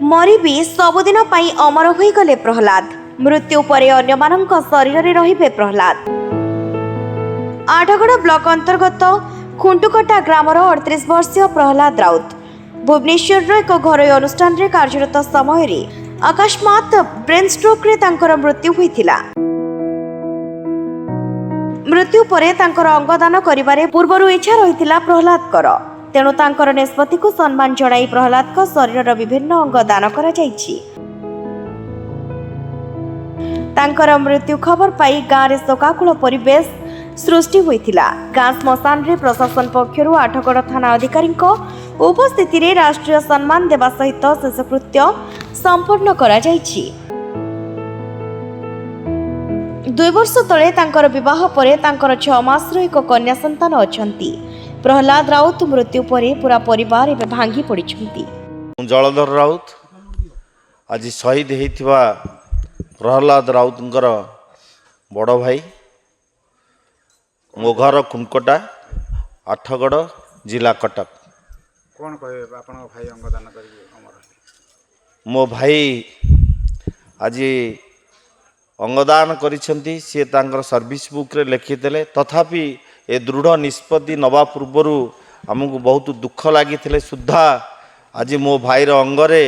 मरिबी सबुदिन पाई अमर होईगले प्रहलाद। मृत्यु परे अन्यमानंक शरीर रहिबे प्रहलाद। आठगड़ ब्लॉक अंतर्गत खुंटुकटा ग्रामर 38 वर्षीय प्रहलाद राउत भुवनेश्वर एक घरोई अनुष्ठान रे कार्यरत समय अकस्मात ब्रेन स्ट्रोक रे तांकर मृत्यु होइथिला। मृत्यु परे तांकर अंगदान करिबारे पूर्वरु इच्छा रहिथिला प्रहलादकर। तेणु तांकर निष्पत्ति को सम्मान जणाई प्रहलाद को शरीर विभिन्न अंग दान करा जायछि। तांकर मृत्यु खबर पाई गाँव रे शोकाकुल परिवेश सृष्टि होइथिला। गाँ श्मशान रे प्रशासन पक्षरु आठगड़ थाना अधिकारी उपस्थिति रे राष्ट्रीय सम्मान देवा सहित शेषकृत्य संपन्न करा जायछि। 2 वर्ष तले तांकर विवाह परे तांकर 6 मासर एक कन्या संतान अछंती। प्रहलाद राउत मृत्यु परे पूरा परिवार एवं भांगी पड़िछंती। जलधर राउत आज शहीद होइथिबा प्रहलाद राउतंकर बड़ भाई। मो घर खुनकोटा आठगड़ जिला कटक। कौन कहे आपन भाई अंगदान करिवे अमर मो भाई आज अंगदान करिसेंती। से तांकर सर्विस बुक रे लिखिदेले। तथापि ए दृढ़ निष्पत्ति नवा पूर्वरु आमको बहुत दुख लगी सुधा आज मो भाईर अंगरे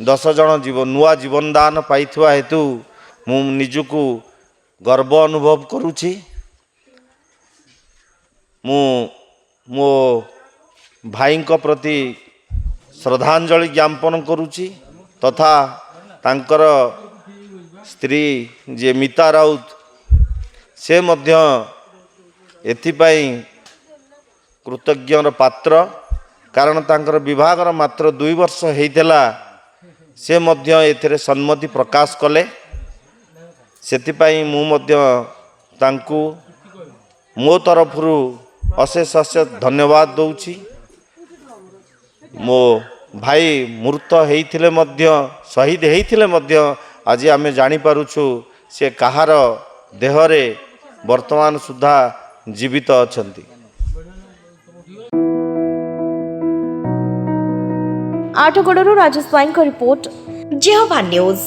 10 जन जीवन नुआ जीवन दान पाइथवा हेतु मु निजको गर्व अनुभव करुछि। मो भाई प्रति श्रद्धांजलि ज्ञापन करुछि तथा तांकर स्त्री जे मिता राउत से मध्य एथिपाई कृतज्ञर पात्र। कारण तांकर विभागर मात्र 2 वर्ष होइतेला से मध्य एथिरे सम्मति प्रकाश कले। सेथिपाई मु मध्य तांकु मो तरफरु अशेष अशेष धन्यवाद दउछि। मो भाई मृत होइथिले मध्य शहीद होइथिले मध्य आज आमे जानि पारुछु से कहार देहरे वर्तमान सुधा जीवित अछंती। आठगड़रू राजेश स्वाईं का रिपोर्ट जेहवा न्यूज।